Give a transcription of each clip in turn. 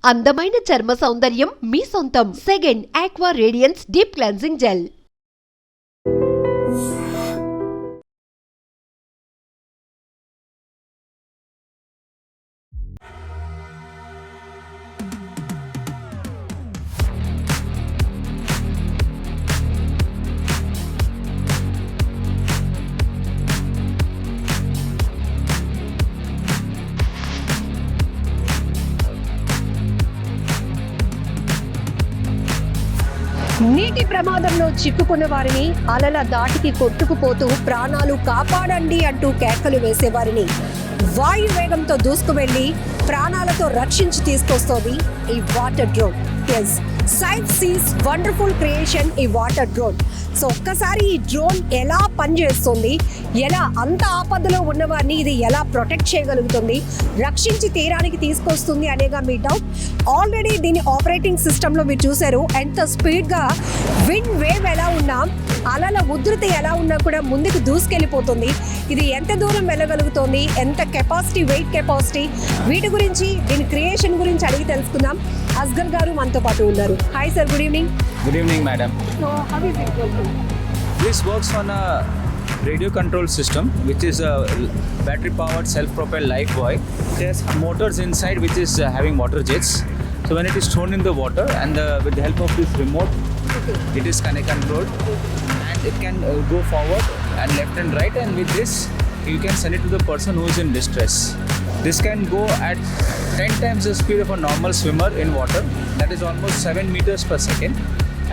అందమైన చర్మ సౌందర్యం మీ సొంతం. Second aqua radiance deep cleansing gel. నీటి ప్రమాదంలో చిక్కుకున్న వారిని అలల దాటికి కొట్టుకుపోతూ ప్రాణాలు కాపాడండి అంటూ కేకలు వేసేవారిని వాయు వేగంతో దూసుకువెళ్లి ప్రాణాలతో రక్షించి తీసుకొస్తోంది ఈ water drone. Yes, sight sees wonderful creation ఈ వాటర్ డ్రోన్. సో ఒక్కసారి ఈ డ్రోన్ ఎలా పనిచేస్తుంది, ఎలా అంత ఆపదలో ఉన్నవారిని ఇది ఎలా ప్రొటెక్ట్ చేయగలుగుతుంది, రక్షించి తీరానికి తీసుకొస్తుంది అనేగా మీ డౌట్. ఆల్రెడీ దీని ఆపరేటింగ్ సిస్టంలో మీరు చూసారు ఎంత స్పీడ్గా విండ్ వేవ్ ఎలా ఉన్నా, అలల ఉధృతి ఎలా ఉన్నా కూడా ముందుకు దూసుకెళ్ళిపోతుంది. ఇది ఎంత దూరం వెళ్ళగలుగుతుంది, ఎంత కెపాసిటీ, వెయిట్ కెపాసిటీ, వీటి గురించి దీని క్రియేషన్ గురించి అడిగి తెలుసుకుందాం. అస్గర్ గారు మనతో పాటు ఉన్నారు. Hi sir, good evening. Good evening, madam. So how is it working? This works on a radio control system, which is a battery-powered self-propelled life buoy. It has motors inside, which is having water jets. So when it is thrown in the water, and with the help of this remote, it is controlled, and it can go forward and left and right. And with this, you can send it to the person who is in distress. This can go at 10 times the speed of a normal swimmer in water. That is almost 7 meters per second.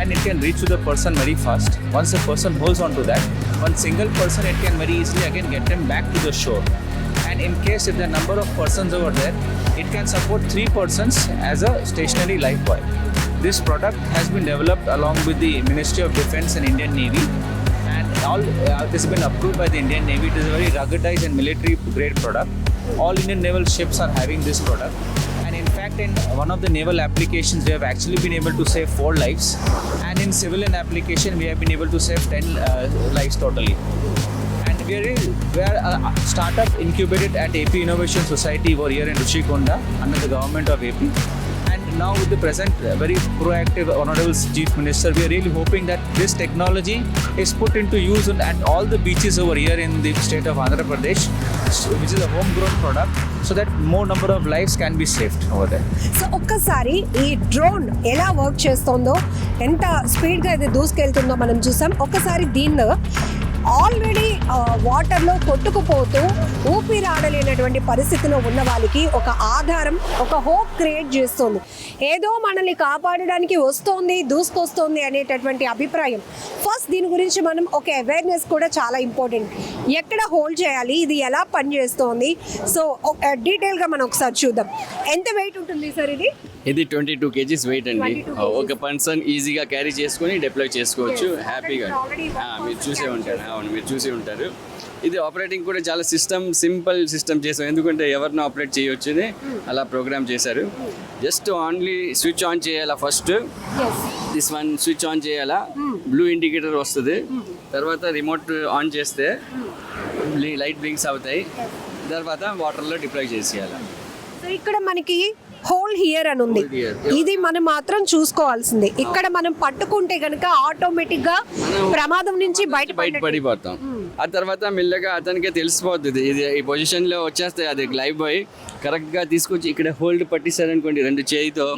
And it can reach to the person very fast. Once the person holds on to that, one single person, it can very easily again get them back to the shore. And in case if the number of persons over there, it can support 3 persons as a stationary life buoy. This product has been developed along with the Ministry of Defence and Indian Navy, and all this has been approved by the Indian Navy. It is a very ruggedized and military grade product. All Indian naval ships are having this product. In fact, in one of the naval applications, we have actually been able to save 4 lives, and in civilian application, we have been able to save 10 lives totally. And we are a startup incubated at AP Innovation Society over here in Rushikonda under the government of AP. And now with the present very proactive Honorable Chief Minister, we are really hoping that this technology is put into use at all the beaches over here in the state of Andhra Pradesh, which is a homegrown product, so that more number of lives can be saved over there. So ఒక్కసారి ఈ drone ఎలా work చేస్తుందో, ఎంత స్పీడ్గా ఇది దూసుకెళ్తుందో మనం చూసాం. ఒక్కసారి దీన్ని ఆల్రెడీ వాటర్లో కొట్టుకుపోతూ ఊపిరాడలేనటువంటి పరిస్థితిలో ఉన్న వాళ్ళకి ఒక ఆధారం, ఒక హోప్ క్రియేట్ చేస్తుంది. ఏదో మనల్ని కాపాడడానికి వస్తోంది, దూసుకొస్తోంది అనేటటువంటి అభిప్రాయం. ఫస్ట్ దీని గురించి మనం ఒక అవేర్నెస్ కూడా చాలా ఇంపార్టెంట్. ఎక్కడ హోల్డ్ చేయాలి, ఇది ఎలా పనిచేస్తోంది, సో డీటెయిల్గా మనం ఒకసారి చూద్దాం. ఎంత వెయిట్ ఉంటుంది సార్ ఇది? ఇది 22 kgs వెయిట్ అండి. ఒక పర్సన్ ఈజీగా క్యారీ చేసుకొని డిప్లాయ్ చేసుకోవచ్చు హ్యాపీగా. మీరు చూసే ఉంటారు. ఇది ఆపరేటింగ్ కూడా చాలా సింపుల్ సిస్టమ్ చేసాం, ఎందుకంటే ఎవరిని ఆపరేట్ చేయవచ్చు అని అలా ప్రోగ్రామ్ చేశారు. జస్ట్ ఓన్లీ స్విచ్ ఆన్ చేయాలా, first this one switch on చేయాలా, బ్లూ ఇండికేటర్ వస్తుంది, తర్వాత రిమోట్ ఆన్ చేస్తే లైట్ బ్లింక్స్ అవుతాయి, తర్వాత వాటర్లో డిప్లాయ్ చేసేయాలి. ఇక్కడ మనకి హోల్ హియర్ అని ఉంది, ఇది మనం మాత్రం చూసుకోవాల్సిందే. ఇక్కడ మనం పట్టుకుంటే కనుక ఆటోమేటిక్ గా ప్రమాదం నుంచి బయటపడిపోతాం. ఆ తర్వాత మెల్లగా అతనికే తెలిసిపోతుంది, ఇది ఈ పొజిషన్ లో వచ్చేస్తాయి. అది లైవ్ బాయ్ కరెక్ట్ గా తీసుకొచ్చి ఇక్కడ హోల్డ్ పట్టిస్తారనుకోండి, 2 చేయితో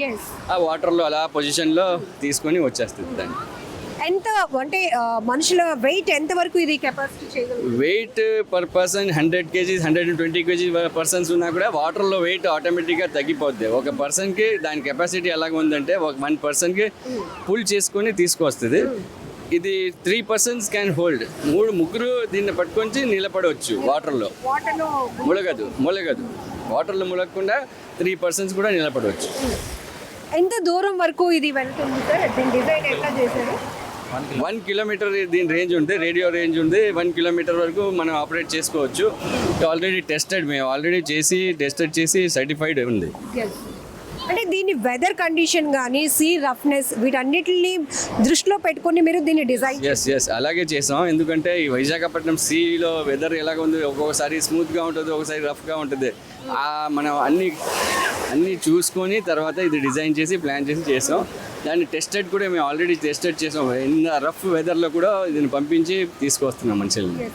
ఆ వాటర్ లో అలా పొజిషన్ లో తీసుకొని వచ్చేస్తుంది. దాన్ని ఎంత అంటే మనుషుల వెయిట్ ఎంత వరకు ఇది కెపాసిటీ చేయగలదు? Wait per person 100 kgs 120 kg persons ఉన్నా కూడా వాటర్లో వెయిట్ ఆటోమేటిక్గా తగ్గిపోద్ది. ఒక పర్సన్కి దాని కెపాసిటీ ఎలాగ ఉందంటే, ఒక 1 పర్సన్కి పుల్ చేసుకొని తీసుకొస్తుంది. ఇది 3 persons క్యాన్ హోల్డ్. ముగ్గురు దీన్ని పట్టుకొని నిలబడవచ్చు వాటర్లో. ములగదు వాటర్లో ములగకుండా 3 persons కూడా నిలబడవచ్చు. ఎంత దూరం వరకు ఇది వెళ్తుంది సార్? దీని డిజైన్ ఎట్లా చేశారు? 1 kilometer దీని రేంజ్ ఉంది, రేడియో రేంజ్ ఉంది. 1 kilometer వరకు మనం ఆపరేట్ చేసుకోవచ్చు. ఆల్రెడీ టెస్టెడ్, మేము ఆల్రెడీ టెస్టెడ్ చేసి సర్టిఫైడ్ ఉంది. అంటే దీని వెదర్ కండిషన్ కానీ సీ రఫ్నెస్ వీటన్నిటిని దృష్టిలో పెట్టుకొని మీరు దీన్ని డిజైన్ ఎస్ అలాగే చేసాం. ఎందుకంటే ఈ విశాఖపట్నం సీలో వెదర్ ఎలాగ ఉంది, ఒక్కొక్కసారి స్మూత్గా ఉంటుంది, ఒకసారి రఫ్గా ఉంటుంది. మనం అన్నీ చూసుకొని తర్వాత ఇది డిజైన్ చేసి ప్లాన్ చేసి చేసాం. దాన్ని టెస్టెడ్ కూడా మేము ఆల్రెడీ టెస్టెడ్ చేసాం. ఇంత రఫ్ వెదర్లో కూడా దీన్ని పంపించి తీసుకొస్తున్నాం మంచిగా.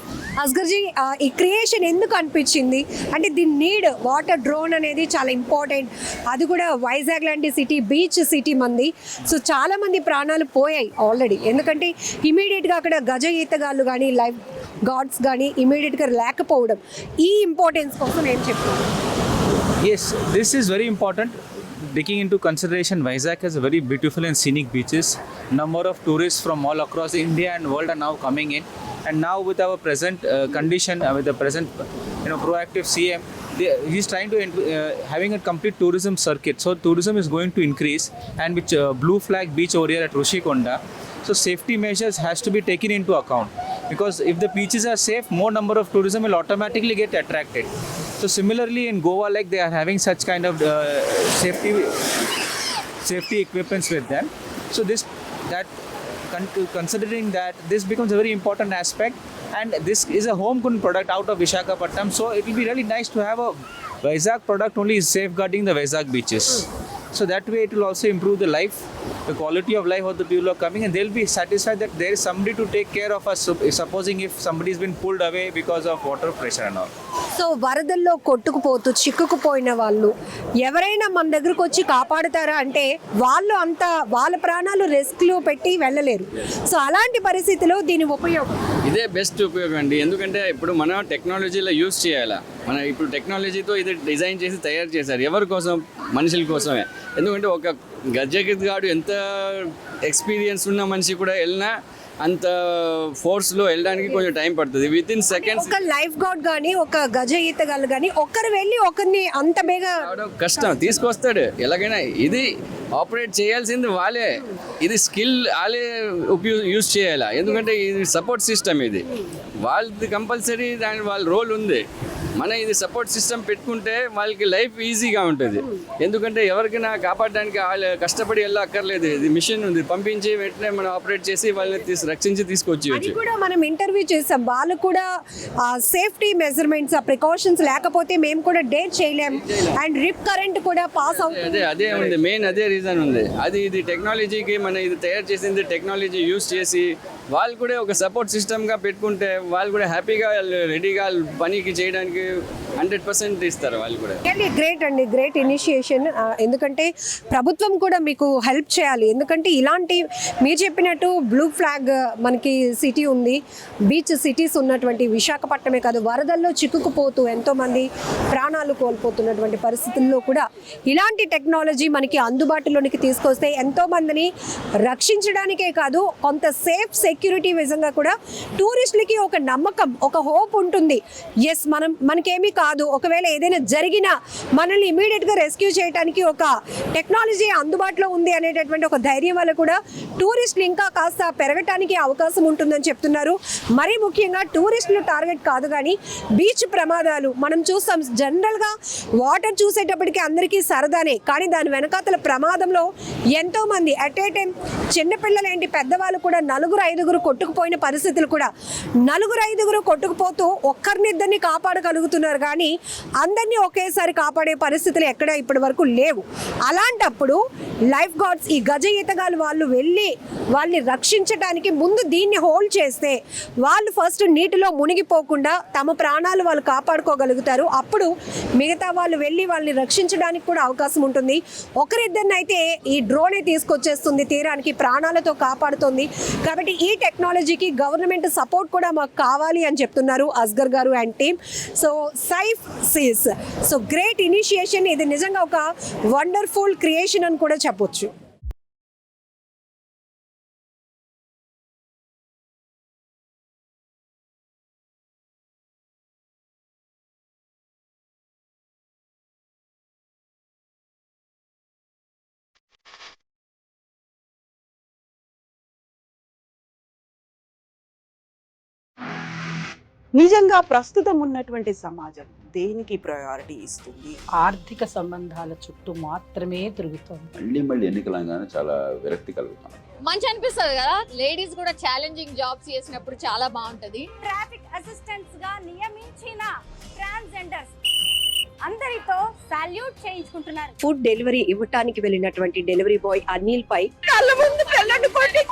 అస్గర్జీ ఈ క్రియేషన్ ఎందుకు అనిపించింది అంటే దీని నీడ్ వాటర్ డ్రోన్ అనేది చాలా ఇంపార్టెంట్, అది కూడా వైజాగ్ లాంటి సిటీ బీచ్ సిటీ మంది. సో చాలా మంది ప్రాణాలు పోయాయి ఆల్రెడీ, ఎందుకంటే ఇమీడియట్గా అక్కడ గజ ఈతగాళ్ళు కానీ లైఫ్ గార్డ్స్ కానీ ఇమీడియట్గా లేకపోవడం. ఈ ఇంపార్టెన్స్ కోసం ఏం చెప్తాను? Yes, this is very important. Taking into consideration, Vizag has very beautiful and scenic beaches. Number of tourists from all across India and world are now coming in. And now with our present condition, with the present proactive CM, he's trying to having a complete tourism circuit. So tourism is going to increase, and with Blue Flag Beach over here at Rushikonda. So safety measures has to be taken into account, because if the beaches are safe, more number of tourism will automatically get attracted. So similarly in Goa, like they are having such kind of safety equipments with them. So considering that, this becomes a very important aspect, and this is a homegrown product out of Visakhapatnam. So it will be really nice to have a Vizag product only safeguarding the Vizag beaches. So that way it will also improve the life, the quality of life of the people who are coming, and they'll be satisfied that there is somebody to take care of us. So, supposing if somebody has been pulled away because of water pressure and all. So వరదల్లో కొట్టుకుపోతూ చిక్కుకుపోయిన వాళ్ళు ఎవరైనా మన దగ్గరకు వచ్చి కాపాడుతారా అంటే వాళ్ళు అంత వాళ్ళ ప్రాణాలు రిస్క్లో పెట్టి వెళ్ళలేరు. సో అలాంటి పరిస్థితిలో దీని ఉపయోగం ఇదే బెస్ట్ ఉపయోగం అండి. ఎందుకంటే ఇప్పుడు మనం టెక్నాలజీలో యూజ్ చేయాలా. మన ఇప్పుడు టెక్నాలజీతో ఇది డిజైన్ చేసి తయారు చేశారు. ఎవరి కోసం? మనుషుల కోసమే. ఎందుకంటే ఒక గజగిద్గాడు ఎంత ఎక్స్పీరియన్స్ ఉన్న మనిషి కూడా వెళ్ళినా అంత ఫోర్స్లో వెళ్ళడానికి కొంచెం టైం పడుతుంది. విత్ ఇన్ సెకండ్స్ ఒక లైఫ్ గార్డ్ కానీ ఒక గజ ఈతగాళ్ళు కానీ ఒక్కరు వెళ్ళి ఒకరిని అంత బేగా కష్టం తీసుకొస్తాడు ఎలాగైనా. ఇది ఆపరేట్ చేయాల్సింది వాళ్ళే, ఇది స్కిల్ వాళ్ళే యూజ్ చేయాలా. ఎందుకంటే ఇది సపోర్ట్ సిస్టమ్, ఇది వాళ్ళది కంపల్సరీ దాని వాళ్ళ రోల్ ఉంది. మన ఇది సపోర్ట్ సిస్టమ్ పెట్టుకుంటే వాళ్ళకి లైఫ్ ఈజీగా ఉంటుంది. ఎందుకంటే ఎవరికైనా కాపాడడానికి వాళ్ళు కష్టపడి వెళ్ళక్కర్లేదు. ఇది మిషన్ ఉంది, పంపించి వెంటనే మనం ఆపరేట్ చేసి వాళ్ళని రక్షించి తీసుకొచ్చి కూడా మనం ఇంటర్వ్యూ చేసాం. వాళ్ళు కూడా సేఫ్టీ మెజర్మెంట్స్ ప్రికాషన్స్ లేకపోతే మేము కూడా డేట్ చేయలేం, అండ్ రిప్ కరెంట్ కూడా పాస్ అవుతుంది. అదే ఉంది మెయిన్, అదే రీజన్ ఉంది. ఇది టెక్నాలజీకి మన ఇది తయారు చేసింది టెక్నాలజీ యూజ్ చేసి వాళ్ళు కూడా ఒక సపోర్ట్ సిస్టమ్గా పెట్టుకుంటే వాళ్ళు కూడా హ్యాపీగా రెడీగా పనికి చేయడానికి 100% ఇస్తారు వాళ్ళు కూడా. గ్రేట్ అండి, గ్రేట్ ఇనిషియేషన్. ఎందుకంటే ప్రభుత్వం కూడా మీకు హెల్ప్ చేయాలి. ఎందుకంటే ఇలాంటి మీరు చెప్పినట్టు బ్లూ ఫ్లాగ్ మనకి సిటీ ఉంది, బీచ్ సిటీస్ ఉన్నటువంటి విశాఖపట్నమే కాదు, వరదల్లో చిక్కుకుపోతూ ఎంతోమంది ప్రాణాలు కోల్పోతున్నటువంటి పరిస్థితుల్లో కూడా ఇలాంటి టెక్నాలజీ మనకి అందుబాటులోనికి తీసుకొస్తే ఎంతోమందిని రక్షించడానికే కాదు, కొంత సేఫ్ సెక్యూరిటీ విధంగా కూడా టూరిస్టులకి ఒక నమ్మకం, ఒక హోప్ ఉంటుంది. ఎస్ మనకేమీ కాదు, ఒకవేళ ఏదైనా జరిగినా మనల్ని ఇమీడియట్గా రెస్క్యూ చేయడానికి ఒక టెక్నాలజీ అందుబాటులో ఉంది అనేటటువంటి ఒక ధైర్యం వల్ల కూడా టూరిస్టులు ఇంకా కాస్త పెరగటానికి అవకాశం ఉంటుందని చెప్తున్నారు. మరీ ముఖ్యంగా టూరిస్టులు టార్గెట్ కాదు కానీ బీచ్ ప్రమాదాలు మనం చూస్తాం. జనరల్గా వాటర్ చూసేటప్పటికి అందరికీ సరదానే, కానీ దాని వెనకాతల ప్రమాదంలో ఎంతోమంది అట్ ఏ టైం చిన్నపిల్లలు ఏంటి పెద్దవాళ్ళు కూడా 4-5 కొట్టుకుపోయిన పరిస్థితులు కూడా. 4-5 కొట్టుకుపోతూ ఒక్కరినిద్దరిని కాపాడగలుగుతున్నారు కానీ అందరినీ ఒకేసారి కాపాడే పరిస్థితులు ఎక్కడ ఇప్పటి వరకు లేవు. అలాంటప్పుడు లైఫ్ గార్డ్స్ ఈ గజ ఈతగాళ్ళు వాళ్ళు వెళ్ళి వాళ్ళని రక్షించడానికి ముందు దీన్ని హోల్డ్ చేస్తే వాళ్ళు ఫస్ట్ నీటిలో మునిగిపోకుండా తమ ప్రాణాలు వాళ్ళు కాపాడుకోగలుగుతారు. అప్పుడు మిగతా వాళ్ళు వెళ్ళి వాళ్ళని రక్షించడానికి కూడా అవకాశం ఉంటుంది. ఒకరిద్దరిని అయితే ఈ డ్రోనే తీసుకొచ్చేస్తుంది తీరానికి, ప్రాణాలతో కాపాడుతుంది. కాబట్టి ఈ టెక్నాలజీకి గవర్నమెంట్ సపోర్ట్ కూడా మాకు కావాలి అని చెప్తున్నారు అస్గర్ గారు and team. So Saif sees, so great initiation. ఇది నిజంగా ఒక వండర్ఫుల్ క్రియేషన్ అని కూడా చెప్పొచ్చు. నిజంగా ప్రస్తుతం ఉన్నటువంటి సమాజం దేనికి ప్రయారిటీ ఇస్తుంది? ఆర్థిక సంబంధాల చుట్టూ మాత్రమే తిరుగుతోంది. మళ్ళీ ఎన్నికలంగానే చాలా విరక్తి కలుగుతాం. మంచి అనిపిస్తుంది కదా, లేడీస్ కూడా ఛాలెంజింగ్ జాబ్స్ చేసినప్పుడు చాలా బాగుంటది. ట్రాఫిక్ అసిస్టెంట్స్ గా నియమించిన ట్రాన్స్జెండర్స్ అందరితో సాల్యూట్ చేయించుకుంటున్నారు. ఫుడ్ డెలివరీ ఇవ్వటానికి వెళ్ళినటువంటి డెలివరీ బాయ్ అనిల్ పై కళ్ళ ముందు పిల్లని కొట్టి